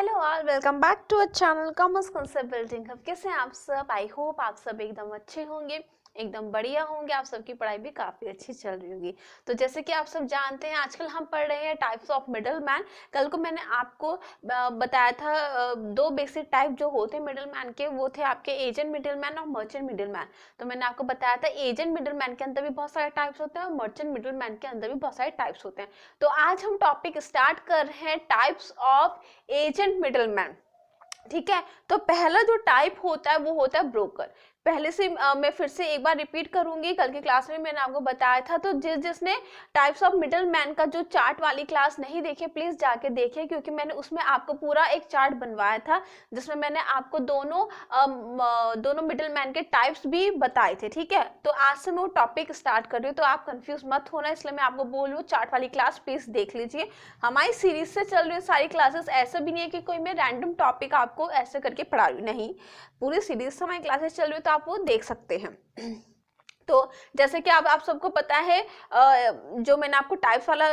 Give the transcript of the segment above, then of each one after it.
Hello all, welcome back to a channel commerce concept building hub. कैसे हैं आप सब? आई होप आप सब एकदम अच्छे होंगे, एकदम बढ़िया होंगे। आप सबकी पढ़ाई भी काफी अच्छी चल रही होगी। तो जैसे कि आप सब जानते हैं, आजकल हम पढ़ रहे हैं टाइप्स ऑफ मिडल मैन। कल को मैंने आपको बताया था दो बेसिक टाइप जो होते हैं मिडल मैन के, वो थे आपके एजेंट मिडल मैन और मर्चेंट मिडल मैन। तो मैंने आपको बताया था एजेंट मिडल मैन के अंदर भी बहुत सारे टाइप्स होते हैं और मर्चेंट मिडल मैन के अंदर भी बहुत सारे टाइप्स होते हैं। तो आज हम टॉपिक स्टार्ट कर रहे हैं टाइप्स ऑफ एजेंट मिडलमैन। ठीक है, तो पहला जो टाइप होता है वो होता है ब्रोकर। पहले से मैं फिर से एक बार रिपीट करूंगी, कल की क्लास में मैंने आपको बताया था। तो जिसने टाइप्स ऑफ मिडल मैन का जो चार्ट वाली क्लास नहीं देखी, प्लीज जाके देखिए, क्योंकि मैंने उसमें आपको पूरा एक चार्ट बनवाया था जिसमें मैंने आपको दोनों मिडल मैन के टाइप्स भी बताए थे। ठीक है, तो आज से मैं वो टॉपिक स्टार्ट कर रही हूँ, तो आप कंफ्यूज मत होना, इसलिए मैं आपको बोल रही हूँ चार्ट वाली क्लास प्लीज देख लीजिए। हमारी सीरीज से चल रही है सारी क्लासेस, ऐसा भी नहीं है कि कोई मैं रैंडम टॉपिक आपको ऐसे करके पढ़ा रही हूँ, नहीं, पूरी सीरीज से हमारी क्लासेस चल रही है, तो आप वो देख सकते हैं। तो जैसे कि आप सबको पता है, जो मैंने आपको टाइप्स वाला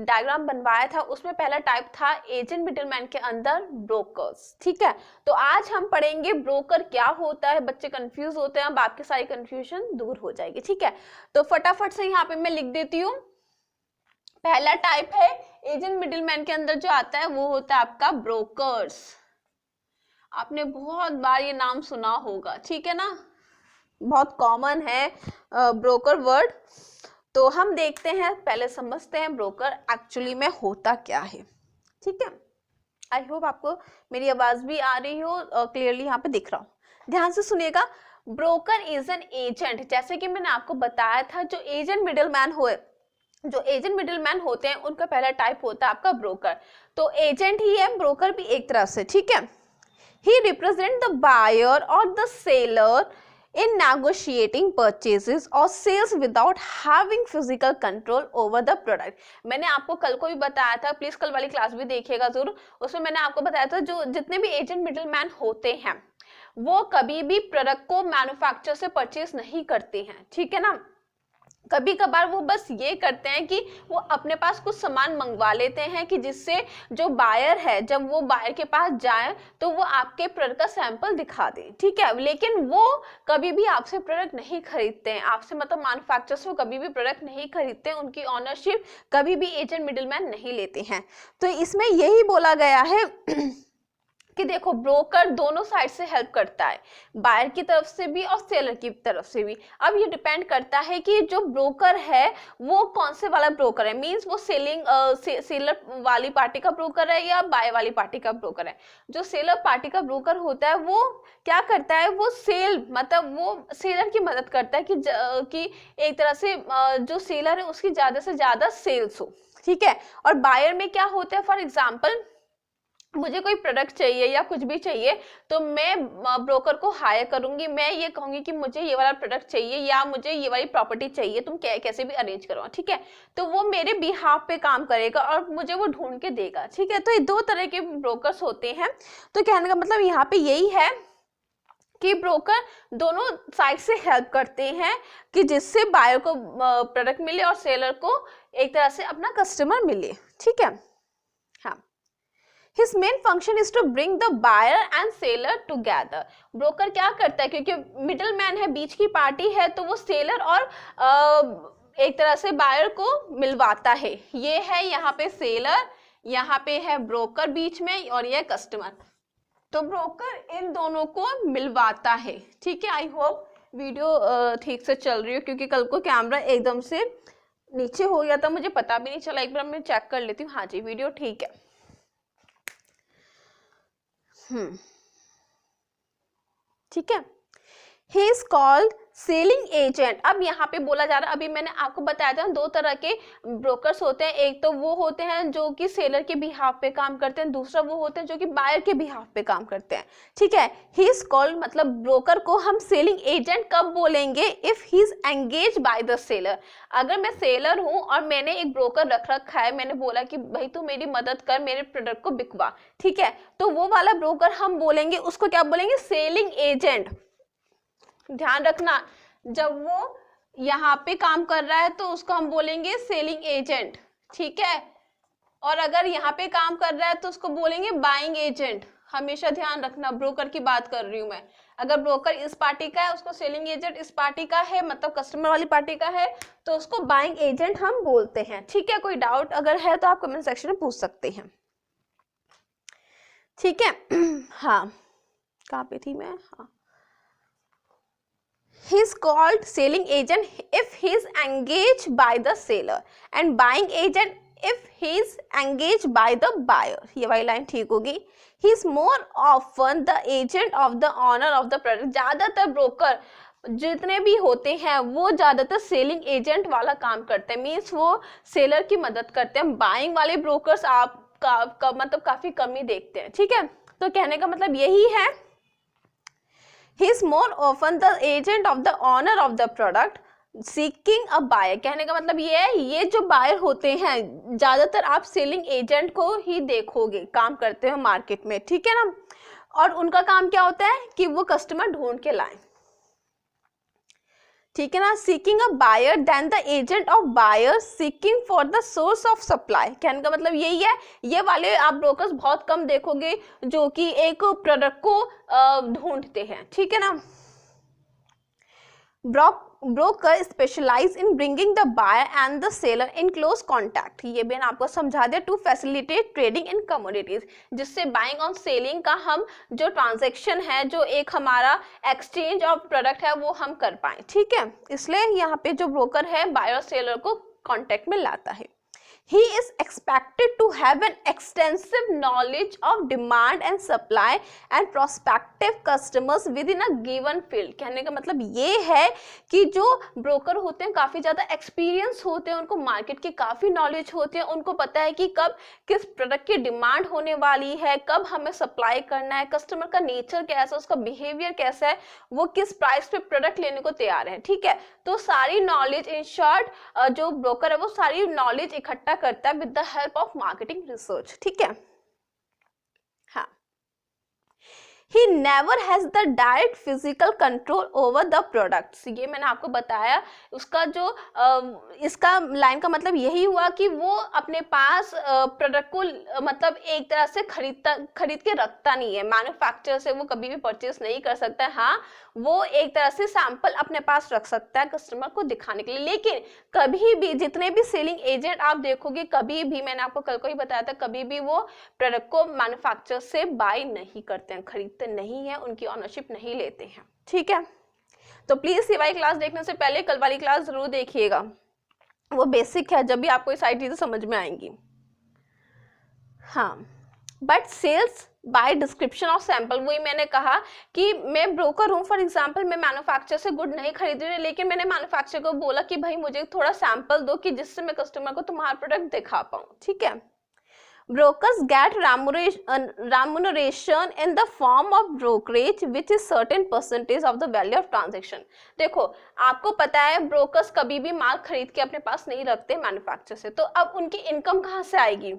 डायग्राम बनवाया था, उसमें पहला टाइप था एजेंट मिडलमैन के अंदर ब्रोकर्स। ठीक है, तो आज हम पढ़ेंगे ब्रोकर क्या होता है। बच्चे कंफ्यूज होते हैं, अब आपकी सारी कंफ्यूजन दूर हो जाएगी। ठीक है, तो फटाफट से यहाँ पे मैं लिख देती हूँ। पहला टाइप है एजेंट मिडलमैन के अंदर जो आता है वो होता है आपका ब्रोकर्स। आपने बहुत बार ये नाम सुना होगा, ठीक है ना, बहुत कॉमन है ब्रोकर वर्ड। तो हम देखते हैं, पहले समझते हैं ब्रोकर एक्चुअली में होता क्या है। ठीक है, आई होप आपको मेरी आवाज भी आ रही हो, क्लियरली यहाँ पे दिख रहा हो। ध्यान से सुनिएगा, ब्रोकर इज एन एजेंट। जैसे कि मैंने आपको बताया था, जो एजेंट मिडलमैन जो एजेंट मिडलमैन होते हैं उनका पहला टाइप होता है आपका ब्रोकर। तो एजेंट ही है, ब्रोकर भी एक तरह से। ठीक है, he represent the buyer or the seller in negotiating purchases or sales without having physical control over the product। मैंने आपको कल को भी बताया था, प्लीज कल वाली क्लास भी देखिएगा जरूर, उसमें मैंने आपको बताया था जो जितने भी एजेंट मिडलमैन होते हैं वो कभी भी प्रोडक्ट को मैन्युफैक्चर से परचेज नहीं करते हैं। ठीक है ना, कभी कभार वो बस ये करते हैं कि वो अपने पास कुछ सामान मंगवा लेते हैं कि जिससे जो बायर है, जब वो बायर के पास जाए तो वो आपके प्रोडक्ट का सैंपल दिखा दे। ठीक है, लेकिन वो कभी भी आपसे प्रोडक्ट नहीं खरीदते हैं, आपसे मतलब मैन्युफैक्चरर से कभी भी प्रोडक्ट नहीं खरीदते हैं, उनकी ऑनरशिप कभी भी एजेंट मिडलमैन नहीं लेते हैं। तो इसमें यही बोला गया है कि देखो, ब्रोकर दोनों साइड से हेल्प करता है, बायर की तरफ से भी और सेलर की तरफ से भी। अब ये डिपेंड करता है कि जो ब्रोकर है वो कौन से वाला ब्रोकर है, मींस वो सेलर वाली पार्टी का ब्रोकर है या बाय वाली पार्टी का ब्रोकर है। जो सेलर पार्टी का ब्रोकर होता है वो क्या करता है, वो मतलब वो सेलर की मदद करता है कि एक तरह से जो सेलर है उसकी ज्यादा से ज्यादा सेल्स हो। ठीक है, और बायर में क्या होता है, फॉर एग्जाम्पल मुझे कोई प्रोडक्ट चाहिए या कुछ भी चाहिए तो मैं ब्रोकर को हायर करूंगी, मैं ये कहूंगी कि मुझे ये वाला प्रोडक्ट चाहिए या मुझे ये वाली प्रॉपर्टी चाहिए, तुम कैसे भी अरेंज करो। ठीक है, तो वो मेरे बिहाफ पे काम करेगा और मुझे वो ढूंढ के देगा। ठीक है, तो ये दो तरह के ब्रोकर्स होते हैं। तो कहने का मतलब यहाँ पे यही है कि ब्रोकर दोनों साइड से हेल्प करते हैं कि जिससे बायर को प्रोडक्ट मिले और सेलर को एक तरह से अपना कस्टमर मिले। ठीक है, हाँ, His main function is to bring the buyer and seller together। Broker क्या करता है, क्योंकि मिडल मैन है, बीच की पार्टी है, तो वो सेलर और एक तरह से बायर को मिलवाता है। ये है यहाँ पे सेलर, यहाँ पे है ब्रोकर बीच में, और ये कस्टमर। तो ब्रोकर इन दोनों को मिलवाता है। ठीक है, आई होप वीडियो ठीक से चल रही हो, क्योंकि कल को कैमरा एकदम से नीचे हो गया था, मुझे पता भी नहीं चला। एक बार मैं चेक कर लेती हूँ। हाँ जी, वीडियो ठीक है। ठीक है, he is called selling agent. अब यहाँ पे बोला जा रहा है, अभी मैंने आपको बताया था दो तरह के ब्रोकर्स होते हैं, एक तो वो होते हैं जो कि सेलर के बिहाफ पे काम करते हैं, दूसरा वो होते हैं जो कि बायर के बिहाफ पे काम करते हैं। ठीक है, ही इज कॉल्ड, मतलब ब्रोकर को हम सेलिंग एजेंट कब बोलेंगे, if he is engage by the seller. अगर मैं सेलर हूं और मैंने एक ब्रोकर रख रखा है, मैंने बोला कि भाई तू मेरी मदद कर, मेरे प्रोडक्ट को बिकवा। ठीक है, तो वो वाला ब्रोकर हम बोलेंगे, उसको क्या बोलेंगे, सेलिंग एजेंट। ध्यान रखना, जब वो यहाँ पे काम कर रहा है तो उसको हम बोलेंगे सेलिंग एजेंट। ठीक है, और अगर यहाँ पे काम कर रहा है तो उसको बोलेंगे बाइंग एजेंट। हमेशा ध्यान रखना, ब्रोकर की बात कर रही हूँ मैं। अगर ब्रोकर इस पार्टी का है, उसको सेलिंग एजेंट इस पार्टी का है, मतलब कस्टमर वाली पार्टी का है, तो उसको बाइंग एजेंट हम बोलते हैं। ठीक है, कोई डाउट अगर है तो आप कमेंट सेक्शन में पूछ सकते हैं। ठीक है। हाँ, कहाँ पे थी मैं? हाँ, he is called selling agent if he is engaged by the seller and buying agent if he is engaged by the buyer। ये वाली लाइन ठीक होगी। he is more often the agent of the owner of the product। ज्यादातर broker जितने भी होते हैं वो ज्यादातर सेलिंग एजेंट वाला काम करते हैं, मीन्स वो सेलर की मदद करते हैं। बाइंग वाले ब्रोकर्स आप मतलब काफी कम ही देखते हैं। ठीक है, तो कहने का मतलब यही है, he is more often the agent of the owner of the product seeking a buyer। कहने का मतलब ये है, ये जो बायर होते हैं ज्यादातर आप सेलिंग एजेंट को ही देखोगे काम करते हो मार्केट में। ठीक है ना, और उनका काम क्या होता है कि वो कस्टमर ढूंढ के लाएं। ठीक है ना, seeking a buyer then the agent of buyer seeking for the source of supply. कहने का मतलब यही है, ये वाले आप ब्रोकर्स बहुत कम देखोगे जो कि एक प्रोडक्ट को ढूंढते हैं। ठीक है ना, broker specialise in bringing the buyer and the seller in close contact. ये भी आपको समझा दिया, to facilitate trading in commodities, जिससे बाइंग और सेलिंग का हम जो ट्रांजैक्शन है, जो एक हमारा एक्सचेंज ऑफ प्रोडक्ट है, वो हम कर पाए। ठीक है, इसलिए यहाँ पे जो ब्रोकर है बायर और सेलर को कॉन्टैक्ट में लाता है। He is expected to have an extensive knowledge of demand and supply and prospective customers within a given field। कहने का मतलब ये है कि जो ब्रोकर होते हैं काफ़ी ज़्यादा एक्सपीरियंस होते हैं, उनको मार्केट की काफ़ी नॉलेज होती है, उनको पता है कि कब किस प्रोडक्ट की डिमांड होने वाली है, कब हमें सप्लाई करना है, कस्टमर का नेचर कैसा है, उसका बिहेवियर कैसा है, वो किस प्राइस पे प्रोडक्ट लेने को तैयार है। ठीक है, तो सारी नॉलेज, इन शॉर्ट जो ब्रोकर है वो सारी नॉलेज इकट्ठा करता है with the help of marketing research. ठीक है, हाँ, he never has the direct physical control over the products। ये मैंने आपको बताया, उसका जो इसका लाइन का मतलब यही हुआ कि वो अपने पास प्रोडक्ट को मतलब एक तरह से खरीद के रखता नहीं है, मैन्युफैक्चरर से वो कभी भी परचेस नहीं कर सकता है। हाँ, वो एक तरह से सैंपल अपने पास रख सकता है कस्टमर को दिखाने के लिए, लेकिन कभी भी जितने भी सेलिंग एजेंट आप देखोगे, कभी भी, मैंने आपको कल को ही बताया था, कभी भी वो प्रोडक्ट को मैन्युफैक्चरर से बाय नहीं करते हैं, खरीदते नहीं है, उनकी ऑनरशिप नहीं लेते हैं। ठीक है, तो प्लीज ये वाली क्लास देखने से पहले कल वाली क्लास जरूर देखिएगा, वो बेसिक है, जब भी आपको ये सारी चीजें समझ में आएंगी। हाँ, but sales by description of sample, वही मैंने कहा कि मैं ब्रोकर हूँ, फॉर एग्जांपल मैं मैन्युफैक्चर से गुड नहीं खरीद रही, लेकिन मैंने मैन्युफैक्चर को बोला कि भाई मुझे थोड़ा सैंपल दो कि जिससे मैं कस्टमर को तुम्हारा प्रोडक्ट दिखा पाऊँ। ठीक है, brokers get remuneration in the form of brokerage which is certain percentage of the value of transaction। देखो, आपको पता है ब्रोकर्स कभी भी माल खरीद के अपने पास नहीं रखते मैन्युफैक्चर से, तो अब उनकी इनकम कहाँ से आएगी?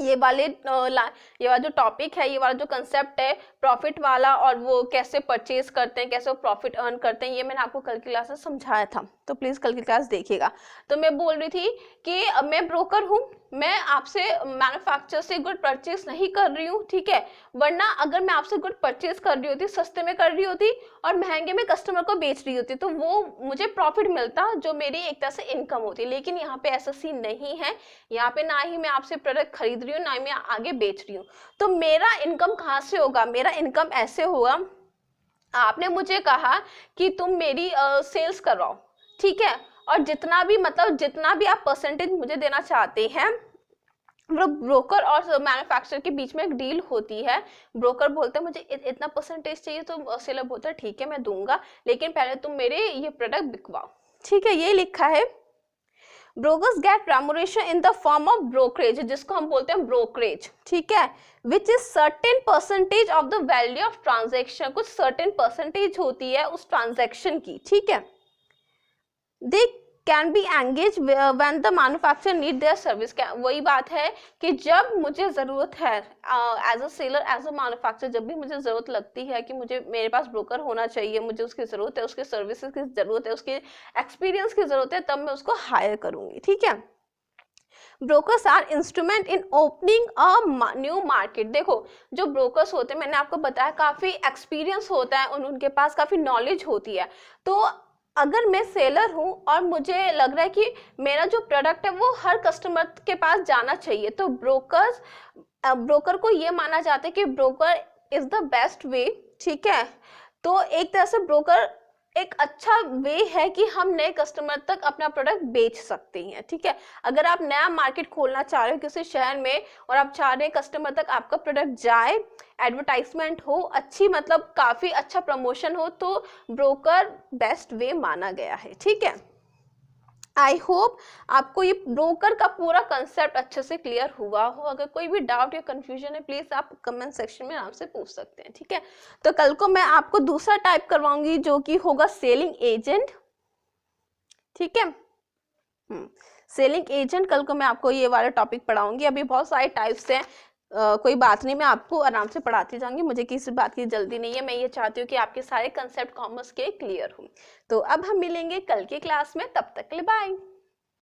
ये वाला जो टॉपिक है, ये वाला जो कंसेप्ट है प्रॉफिट वाला, और वो कैसे परचेज करते हैं, कैसे वो प्रॉफिट अर्न करते हैं, ये मैंने आपको कल की क्लास में समझाया था, तो प्लीज कल की क्लास देखिएगा। तो मैं बोल रही थी कि मैं ब्रोकर हूँ, मैं आपसे मैन्युफैक्चर से गुड परचेज नहीं कर रही हूँ। ठीक है, वरना अगर मैं आपसे गुड परचेज कर रही होती, सस्ते में कर रही होती और महंगे में कस्टमर को बेच रही होती, तो वो मुझे प्रॉफिट मिलता, जो मेरी एक तरह से इनकम होती। लेकिन यहाँ पे ऐसा सीन नहीं है, यहाँ पे ना ही मैं आपसे प्रोडक्ट खरीद रही हूँ, ना ही मैं आगे बेच रही हूँ, तो मेरा इनकम कहाँ से होगा? मेरा इनकम ऐसे होगा, आपने मुझे कहा कि तुम मेरी सेल्स करवाओ, ठीक है, और जितना भी आप परसेंटेज मुझे देना चाहते हैं, ब्रोकर और मैन्युफैक्चरर के बीच में एक डील होती है। ब्रोकर बोलता है मुझे इतना परसेंटेज चाहिए, तो सेलर बोलता है ठीक है मैं दूंगा, लेकिन पहले तुम मेरे ये प्रोडक्ट बिकवाओ। ठीक है, ये लिखा है। Brokers get remuneration in the form of brokerage, जिसको हम बोलते हैं ब्रोकरेज। ठीक है, which is certain percentage of the value of transaction, कुछ सर्टेन परसेंटेज होती है उस ट्रांजेक्शन की। ठीक है, they can be engage when the manufacturer need their service. वही बात है कि जब मुझे जरूरत है as a seller, as a manufacturer, जब भी मुझे जरूरत लगती है कि मेरे पास ब्रोकर होना चाहिए, मुझे उसकी जरूरत है, उसके सर्विसेज की जरूरत है, उसके एक्सपीरियंस की जरूरत है, तब मैं उसको हायर करूंगी। ठीक है, brokers are instrument in opening a new market. देखो जो ब्रोकर्स होते हैं, मैंने आपको बताया काफी एक्सपीरियंस होता है, उनके पास काफी नॉलेज होती है। तो अगर मैं सेलर हूँ और मुझे लग रहा है कि मेरा जो प्रोडक्ट है वो हर कस्टमर के पास जाना चाहिए, तो ब्रोकर को ये माना जाता है कि broker is the best way. ठीक है, तो एक तरह से ब्रोकर एक अच्छा वे है कि हम नए कस्टमर तक अपना प्रोडक्ट बेच सकते हैं। ठीक है, अगर आप नया मार्केट खोलना चाह रहे हो किसी शहर में और आप चाह रहे हैं कस्टमर तक आपका प्रोडक्ट जाए, एडवर्टाइजमेंट हो अच्छी, मतलब काफी अच्छा प्रमोशन हो, तो ब्रोकर बेस्ट वे माना गया है। ठीक है, आई होप आपको ये ब्रोकर का पूरा कंसेप्ट अच्छे से क्लियर हुआ हो। अगर कोई भी डाउट या कंफ्यूजन है प्लीज आप कमेंट सेक्शन में आपसे पूछ सकते हैं। ठीक है, तो कल को मैं आपको दूसरा टाइप करवाऊंगी जो कि होगा सेलिंग एजेंट। ठीक है, सेलिंग एजेंट कल को मैं आपको ये वाला टॉपिक पढ़ाऊंगी। अभी बहुत सारे टाइप्स हैं, कोई बात नहीं, मैं आपको आराम से पढ़ाती जाऊंगी, मुझे किसी बात की जल्दी नहीं है। मैं ये चाहती हूँ कि आपके सारे कंसेप्ट कॉमर्स के क्लियर हो। तो अब हम मिलेंगे कल की क्लास में, तब तक के लिए बाय।